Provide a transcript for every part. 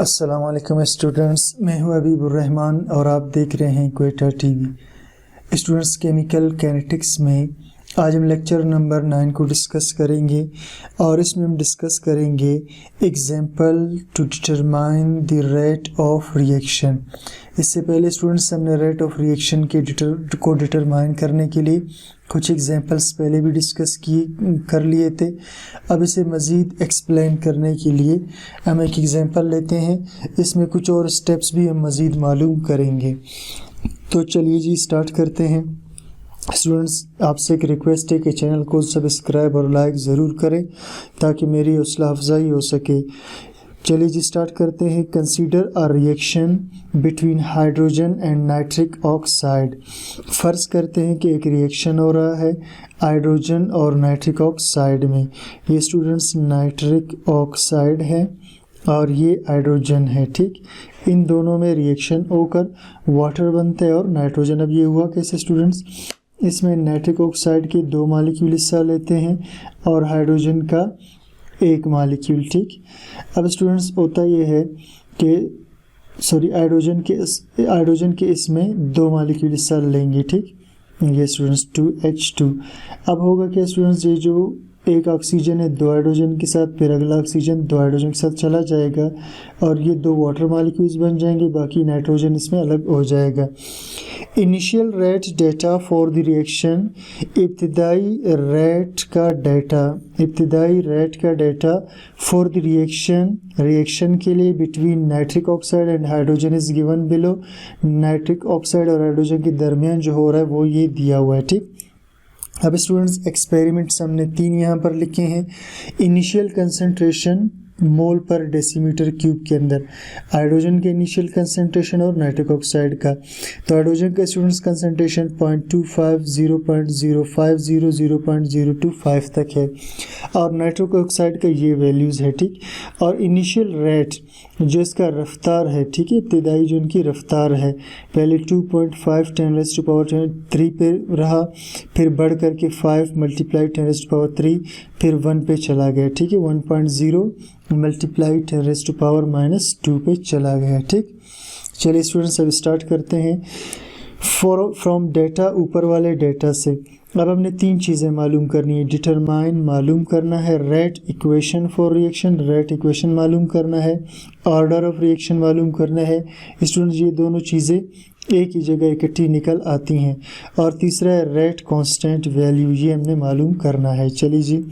अस्सलाम वालेकुम स्टूडेंट्स, मैं हूं हबीबुर रहमान और आप देख रहे हैं Quetta TV. Students, chemical kinetics में आज हम लेक्चर नंबर 9 को डिस्कस करेंगे और इसमें हम डिस्कस करेंगे example to determine the rate of reaction. इससे पहले स्टूडेंट्स हमने रेट ऑफ रिएक्शन के को डिटरमाइन करने के लिए कुछ एग्जाम्पल्स पहले भी डिस्कस कर लिए थे। अब इसे मज़ीद एक्सप्लेन करने के लिए हम एक एग्जाम्पल लेते हैं, इसमें कुछ और स्टेप्स भी हम मज़ीद मालूम करेंगे। तो चलिए जी स्टार्ट करते हैं। स्टूडेंट्स, आपसे एक रिक्वेस्ट है कि चैनल को सब्सक्राइब और लाइक ज़रूर करें ताकि मेरी हौसला अफजाई हो सके। चलिए जी स्टार्ट करते हैं। Consider a reaction between hydrogen and nitric oxide. फ़र्ज़ करते हैं कि एक रिएक्शन हो रहा है हाइड्रोजन और नाइट्रिक ऑक्साइड में। ये स्टूडेंट्स नाइट्रिक ऑक्साइड है और ये हाइड्रोजन है, ठीक। इन दोनों में रिएक्शन होकर वाटर बनता है और नाइट्रोजन। अब ये हुआ कैसे स्टूडेंट्स? इसमें नाइट्रिक ऑक्साइड के 2 मॉलिक्यूल हिस्सा लेते हैं और हाइड्रोजन का 1 मॉलिक्यूल, ठीक। अब स्टूडेंट्स होता ये है कि हाइड्रोजन के इसमें 2 मॉलिक्यूल हिस्सा लेंगे, ठीक। ये स्टूडेंट्स 2H2। अब होगा क्या स्टूडेंट्स, ये जो एक ऑक्सीजन है 2 हाइड्रोजन के साथ, फिर अगला ऑक्सीजन 2 हाइड्रोजन के साथ चला जाएगा और ये 2 वाटर मॉलिक्यूल्स बन जाएंगे, बाकी नाइट्रोजन इसमें अलग हो जाएगा। Initial rate data for the reaction. इब्तिदाई रेट का डेटा फॉर द रिएक्शन के लिए between nitric oxide and hydrogen is given below. Nitric oxide और हाइड्रोजन के दरमियान जो हो रहा है वो ये दिया हुआ है, ठीक। अब स्टूडेंट्स, एक्सपेरिमेंट्स हमने 3 यहाँ पर लिखे हैं। इनिशियल कंसंट्रेशन मोल पर डेसीमीटर क्यूब के अंदर, हाइड्रोजन के इनिशियल कंसंट्रेशन और नाइट्रिक ऑक्साइड का। तो हाइड्रोजन का स्टूडेंट्स कंसंट्रेशन 0.25, 0.050, 0.025 तक है और नाइट्रिक ऑक्साइड का ये वैल्यूज़ है, ठीक। और इनिशियल रेट जो इसका रफ्तार है, ठीक है, इब्तिदाई जो इनकी रफ्तार है, पहले 2.5 10⁻³ पे रहा, फिर बढ़ करके 5 × 10⁻³ फिर 1 पे चला गया, ठीक है। 1.0 × 10⁻⁻² पे चला गया, ठीक। चलिए स्टूडेंट्स अब स्टार्ट करते हैं फ्रॉम डेटा, ऊपर वाले डेटा से। अब हमने 3 चीज़ें मालूम करनी है। डिटरमाइन मालूम करना है, rate equation for reaction, rate equation मालूम करना है, ऑर्डर ऑफ रिएक्शन मालूम करना है। स्टूडेंट्स, ये दोनों चीज़ें एक ही जगह इकट्ठी निकल आती हैं। और तीसरा है रेट कांस्टेंट वैल्यू, ये हमने मालूम करना है। चलिए जी,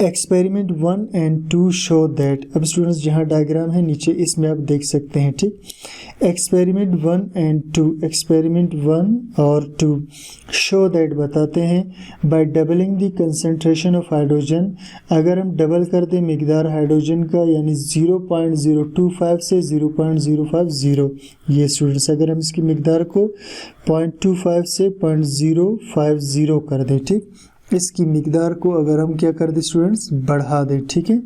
एक्सपेरिमेंट 1 एंड 2 शो दैट। अब स्टूडेंट्स जहाँ डायग्राम है नीचे इसमें आप देख सकते हैं, ठीक। एक्सपेरिमेंट 1 एंड 2, एक्सपेरिमेंट 1 और 2 शो दैट बताते हैं by doubling the concentration of hydrogen. अगर हम डबल कर दें मिकदार हाइड्रोजन का, यानी 0.025 से 0.050, ये स्टूडेंट्स अगर हम इसकी मिकदार को 0.25 से 0.050 कर दें, ठीक। इसकी मिकदार को अगर हम क्या कर दें स्टूडेंट्स, बढ़ा दें, ठीक है।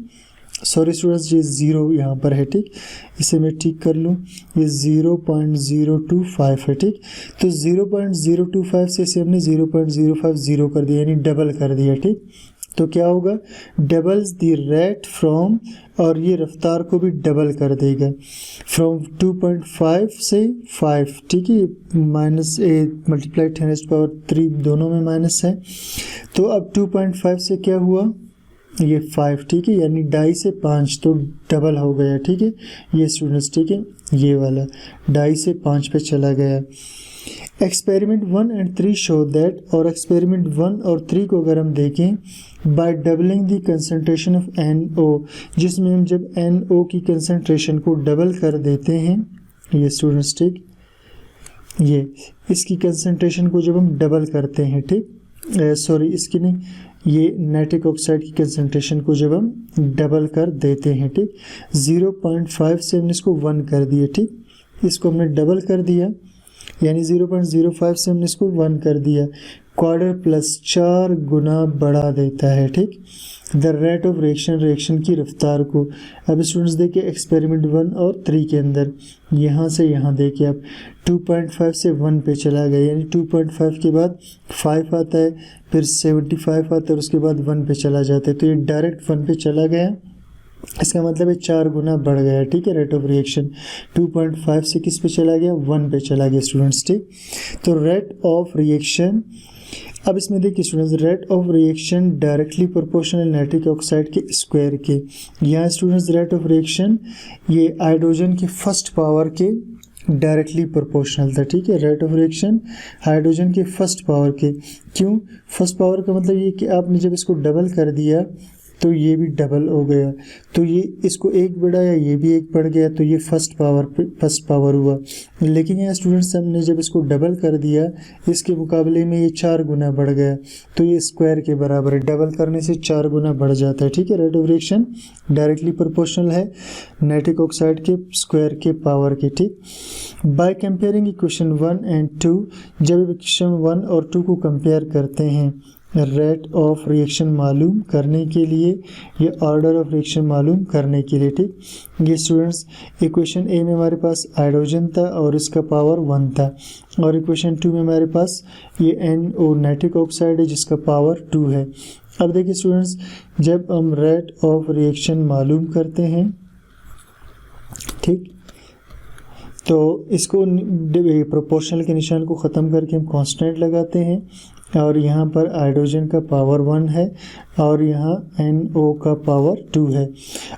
सॉरी स्टूडेंट्स, ये 0 यहाँ पर है, ठीक। इसे मैं ठीक कर लूँ, ये 0.025 है, ठीक। तो 0.025 से इसे हमने 0.050 कर दिया, यानी डबल कर दिया, ठीक। तो क्या होगा, डबल्स द रेट फ्रॉम, और ये रफ्तार को भी डबल कर देगा, फ्रॉम 2.5 से 5, ठीक है। -8 × 10⁻³ दोनों में माइनस है। तो अब 2.5 से क्या हुआ, ये 5, ठीक है, यानी 2.5 से 5 तो डबल हो गया, ठीक है। ये स्टूडेंट्स, ठीक है, ये वाला 2.5 से 5 पे चला गया। एक्सपेरिमेंट 1 एंड 3 शो दैट, और एक्सपेरिमेंट 1 और 3 को अगर हम देखें by doubling the concentration of NO, जिसमें हम जब NO की कंसंट्रेशन को डबल कर देते हैं, ये स्टूडेंट्स, ठीक, ये इसकी कंसंट्रेशन को जब हम डबल करते हैं, ठीक, सॉरी इसकी नहीं, ये नाइट्रिक ऑक्साइड की कंसंट्रेशन को जब हम डबल कर देते हैं, ठीक, 0.5 से हमने इसको 1 कर दिया, ठीक, इसको हमने डबल कर दिया, यानी 0.05 से हमने इसको 1 कर दिया, क्वार्टर प्लस 4 गुना बढ़ा देता है, ठीक, द रेट ऑफ रिएक्शन की रफ्तार को। अब स्टूडेंट्स देखिए एक्सपेरिमेंट 1 और 3 के अंदर यहाँ से यहाँ देखिए आप 2.5 से 1 पे चला गया, यानी 2.5 के बाद 5 आता है, फिर 75 आता है और उसके बाद 1 पे चला जाता है, तो ये डायरेक्ट 1 पे चला गया इसका मतलब है 4 गुना बढ़ गया, ठीक है। रेट ऑफ रिएक्शन 2.5 से किस पे चला गया, 1 पे चला गया स्टूडेंट्स, ठीक। तो रेट ऑफ रिएक्शन, अब इसमें देखिए students, rate of reaction directly proportional nitric oxide के स्क्वायर के। यहाँ स्टूडेंट्स रेट ऑफ रिएक्शन ये हाइड्रोजन के फर्स्ट पावर के डायरेक्टली प्रोपोर्शनल था, ठीक है। रेट ऑफ रिएक्शन हाइड्रोजन के फर्स्ट पावर के। क्यों फर्स्ट पावर का मतलब ये कि आपने जब इसको डबल कर दिया तो ये भी डबल हो गया, तो ये इसको एक बढ़ाया, ये भी एक बढ़ गया, तो ये फर्स्ट पावर हुआ। लेकिन यहाँ स्टूडेंट्स हमने जब इसको डबल कर दिया, इसके मुकाबले में ये 4 गुना बढ़ गया, तो ये स्क्वायर के बराबर है। डबल करने से 4 गुना बढ़ जाता है, ठीक है। Rate of reaction directly proportional है नाइट्रिक ऑक्साइड के स्क्वायर के पावर के, ठीक। बाय कंपेयरिंग इक्वेशन 1 एंड 2, जब इक्वेशन 1 और 2 को कंपेयर करते हैं रेट ऑफ रिएक्शन मालूम करने के लिए या ऑर्डर ऑफ रिएक्शन मालूम करने के लिए, ठीक। ये स्टूडेंट्स इक्वेशन ए में हमारे पास हाइड्रोजन था और इसका पावर 1 था, और इक्वेशन 2 में हमारे पास ये NO नाइट्रिक ऑक्साइड है जिसका पावर 2 है। अब देखिए स्टूडेंट्स, जब हम रेट ऑफ रिएक्शन मालूम करते हैं, ठीक, तो इसको प्रोपोर्शनल के निशान को ख़त्म करके हम कांस्टेंट लगाते हैं, और यहाँ पर हाइड्रोजन का पावर 1 है और यहाँ NO का पावर 2 है।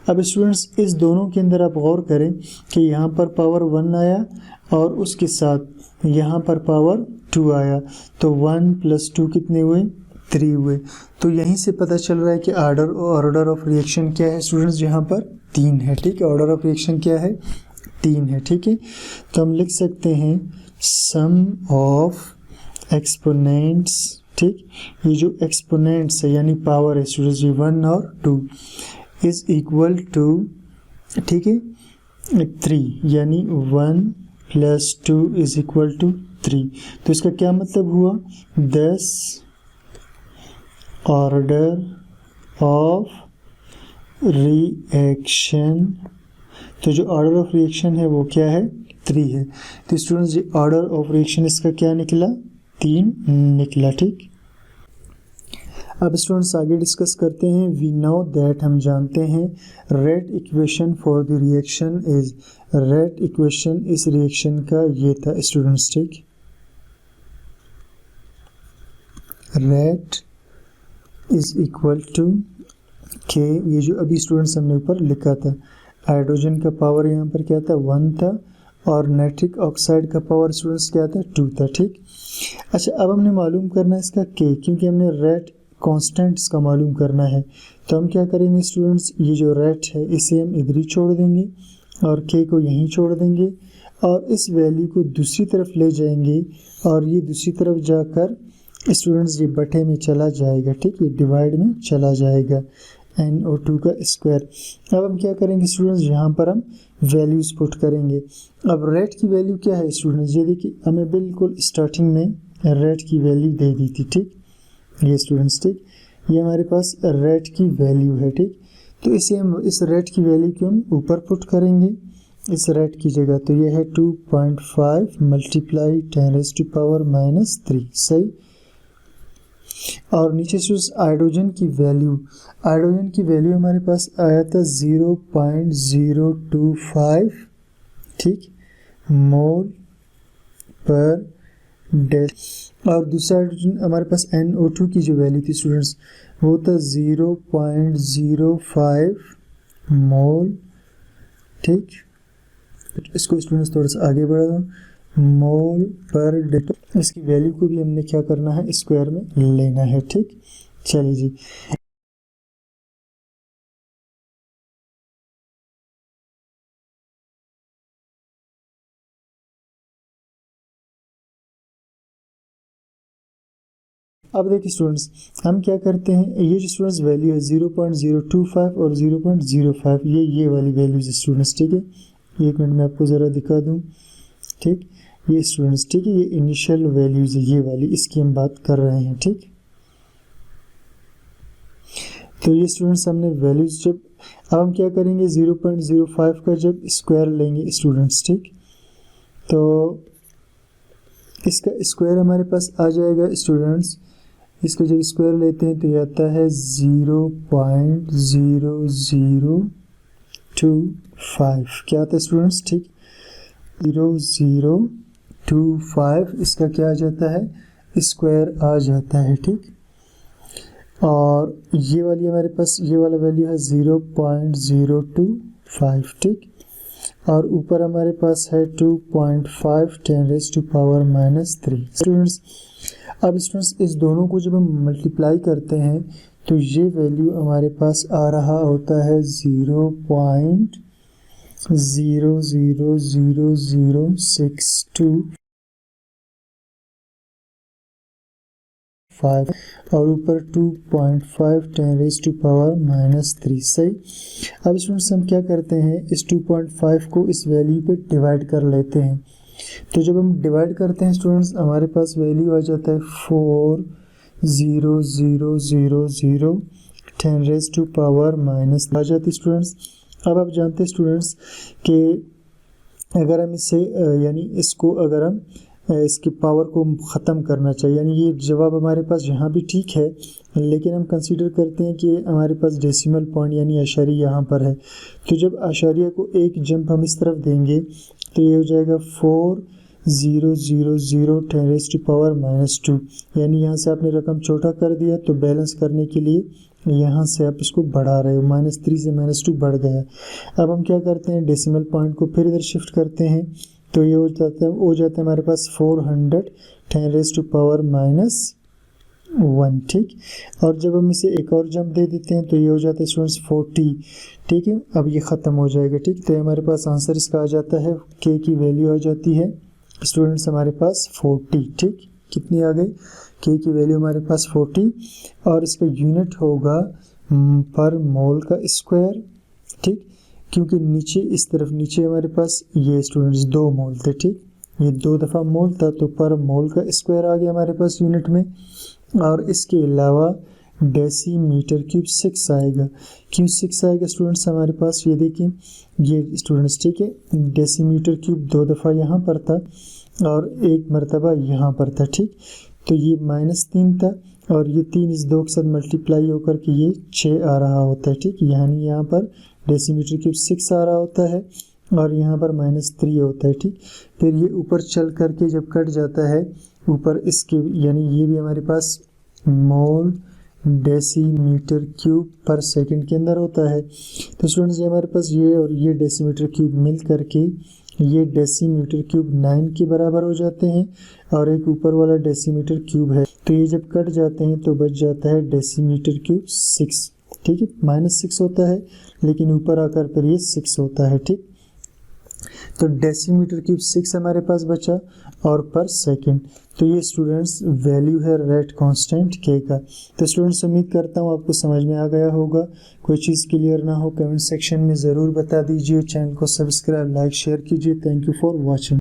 अब स्टूडेंट्स इस दोनों के अंदर आप गौर करें कि यहाँ पर पावर 1 आया और उसके साथ यहाँ पर पावर 2 आया, तो 1 + 2 कितने हुए, 3 हुए। तो यहीं से पता चल रहा है कि ऑर्डर ऑफ रिएक्शन क्या है स्टूडेंट्स, यहाँ पर 3 है, ठीक है। ऑर्डर ऑफ रिएक्शन क्या है, 3 है, ठीक है। तो हम लिख सकते हैं सम ऑफ एक्सपोनेंट्स, ठीक, ये जो एक्सपोनेंट्स है यानी पावर है स्टूडेंट्स, 1 और 2 इज इक्वल टू, ठीक है, 3, यानी 1 + 2 इज इक्वल टू 3। तो इसका क्या मतलब हुआ, 10 ऑर्डर ऑफ रिएक्शन। तो जो ऑर्डर ऑफ रिएक्शन है वो क्या है, 3 है। तो स्टूडेंट्स ये ऑर्डर ऑफ रिएक्शन इसका क्या निकला, 3 निकला, ठीक। अब स्टूडेंट्स आगे डिस्कस करते हैं। वी नो दैट, हम जानते हैं, rate equation for the reaction is, rate equation इस रिएक्शन का ये था स्टूडेंट्स, ठीक। रेट इज इक्वल टू के, ये जो अभी स्टूडेंट्स हमने ऊपर लिखा था, हाइड्रोजन का पावर यहाँ पर क्या था, 1 था, और नाइट्रिक ऑक्साइड का पावर स्टूडेंट्स क्या था, 2 था, ठीक। अच्छा, अब हमने मालूम करना है इसका के, क्योंकि हमने रेट कांस्टेंट इसका मालूम करना है। तो हम क्या करेंगे स्टूडेंट्स, ये जो रेट है इसे हम इधर ही छोड़ देंगे और के को यहीं छोड़ देंगे, और इस वैल्यू को दूसरी तरफ ले जाएंगे, और ये दूसरी तरफ जाकर स्टूडेंट्स ये बटे में चला जाएगा, ठीक, ये डिवाइड में चला जाएगा, NO2 का स्क्वायर। अब हम क्या करेंगे स्टूडेंट्स, यहाँ पर हम वैल्यूज़ पुट करेंगे। अब रेट की वैल्यू क्या है स्टूडेंट्स, ये देखिए हमें बिल्कुल स्टार्टिंग में रेट की वैल्यू दे दी थी, ठीक, ये स्टूडेंट्स, ठीक, ये हमारे पास रेट की वैल्यू है, ठीक। तो इसे हम, इस रेट की वैल्यू को हम ऊपर पुट करेंगे इस रेट की जगह, तो ये है 2.5 × 10⁻³ सही। और नीचे से हाइड्रोजन की वैल्यू हमारे पास आया था 0.025, ठीक, मोल पर डेसिमल। और दूसरा हाइड्रोजन हमारे पास NO2 की जो वैल्यू थी स्टूडेंट्स, वो था 0.05 मोल, ठीक। इसको स्टूडेंट्स थोड़ा सा आगे बढ़ा दो, मोल पर डेसिमल। इसकी वैल्यू को भी हमने क्या करना है, स्क्वायर में लेना है, ठीक। चलिए जी, अब देखिए स्टूडेंट्स, हम क्या करते हैं, ये जो स्टूडेंट्स वैल्यू है 0.025 और 0.05, ये वाली वैल्यूज स्टूडेंट्स, ठीक है। एक मिनट में आपको ज़रा दिखा दूँ, ठीक, ये स्टूडेंट्स, ठीक है, ये इनिशियल वैल्यूज है, ये वाली, इसकी हम बात कर रहे हैं, ठीक। तो ये स्टूडेंट्स हमने वैल्यूज जब, अब हम क्या करेंगे 0.05 का जब स्क्वायर लेंगे स्टूडेंट्स, ठीक, तो इसका स्क्वायर हमारे पास आ जाएगा स्टूडेंट्स, इसका जब स्क्वायर लेते हैं तो ये आता है 0.00 0.025 क्या आता है स्टूडेंट्स, ठीक 0.025 इसका क्या आ जाता है, स्क्वायर आ जाता है, ठीक। और ये वाली हमारे पास ये वाला वैल्यू है 0.025, ठीक। और ऊपर हमारे पास है 2.5 10⁻³ स्टूडेंट्स। अब स्टूडेंट्स इस दोनों को जब हम मल्टीप्लाई करते हैं तो ये वैल्यू हमारे पास आ रहा होता है 0.0000062 और ऊपर 2.5 10⁻³ सही। अब स्टूडेंट्स हम क्या करते हैं, इस 2.5 को इस वैल्यू पे डिवाइड कर लेते हैं। तो जब हम डिवाइड करते हैं स्टूडेंट्स हमारे पास वैल्यू आ जाता है 40000 10⁻³ आ जाती स्टूडेंट्स। अब आप जानते हैं स्टूडेंट्स कि अगर हम इसे यानी इसको अगर हम इसकी पावर को ख़त्म करना चाहिए, यानी ये जवाब हमारे पास यहाँ भी ठीक है, लेकिन हम कंसीडर करते हैं कि हमारे पास डेसिमल पॉइंट यानी आशारिया यहाँ पर है। तो जब आशारिया को एक जंप हम इस तरफ देंगे तो ये हो जाएगा 4000 10⁻², यानी यहाँ से आपने रकम छोटा कर दिया तो बैलेंस करने के लिए यहाँ से आप इसको बढ़ा रहे हो, -3 से -2 बढ़ गया। अब हम क्या करते हैं, डेसिमल पॉइंट को फिर इधर शिफ्ट करते हैं तो ये हो जाता है हमारे पास 400 10⁻⁻1, ठीक। और जब हम इसे एक और जंप दे देते हैं तो ये हो जाता है स्टूडेंट्स 40, ठीक है। अब ये ख़त्म हो जाएगा, ठीक। तो हमारे पास आंसर इसका आ जाता है, के की वैल्यू आ जाती है स्टूडेंट्स हमारे पास 40, ठीक। कितनी आ गई, के की वैल्यू हमारे पास 40 और इसका यूनिट होगा पर मोल का स्क्वायर, ठीक। क्योंकि नीचे इस तरफ नीचे हमारे पास ये स्टूडेंट्स 2 मोल थे, ठीक। ये 2 दफ़ा मोल था तो पर मोल का स्क्वायर आ गया हमारे पास यूनिट में। और इसके अलावा डेसीमीटर क्यूब 6 आएगा। क्यों 6 आएगा स्टूडेंट्स हमारे पास, ये देखिए ये स्टूडेंट्स, ठीक है। डेसीमीटर क्यूब 2 दफ़ा यहाँ पर था और 1 मरतबा यहाँ पर था, ठीक। तो ये -3 था और ये 3 इस 2 के साथ मल्टीप्लाई होकर के ये 6 आ रहा होता है, ठीक। यानी यहाँ पर डेसीमीटर क्यूब 6 आ रहा होता है और यहाँ पर -3 होता है, ठीक। फिर ये ऊपर चल करके जब कट जाता है ऊपर इसके, यानी ये भी हमारे पास मोल डेसीमीटर क्यूब पर सेकंड के अंदर होता है। तो स्टूडेंट्स ये हमारे पास ये और ये डेसीमीटर क्यूब मिल करके ये डेसीमीटर क्यूब 9 के बराबर हो जाते हैं और एक ऊपर वाला डेसीमीटर क्यूब है। तो ये जब कट जाते हैं तो बच जाता है डेसीमीटर क्यूब 6, ठीक है। -6 होता है लेकिन ऊपर आकर फिर ये 6 होता है, ठीक। तो डेसीमीटर क्यूब 6 हमारे पास बचा और पर सेकंड। तो ये स्टूडेंट्स वैल्यू है रेट कांस्टेंट के का। तो स्टूडेंट्स उम्मीद करता हूँ आपको समझ में आ गया होगा। कोई चीज़ क्लियर ना हो कमेंट सेक्शन में ज़रूर बता दीजिए। चैनल को सब्सक्राइब लाइक शेयर कीजिए। Thank you for watching.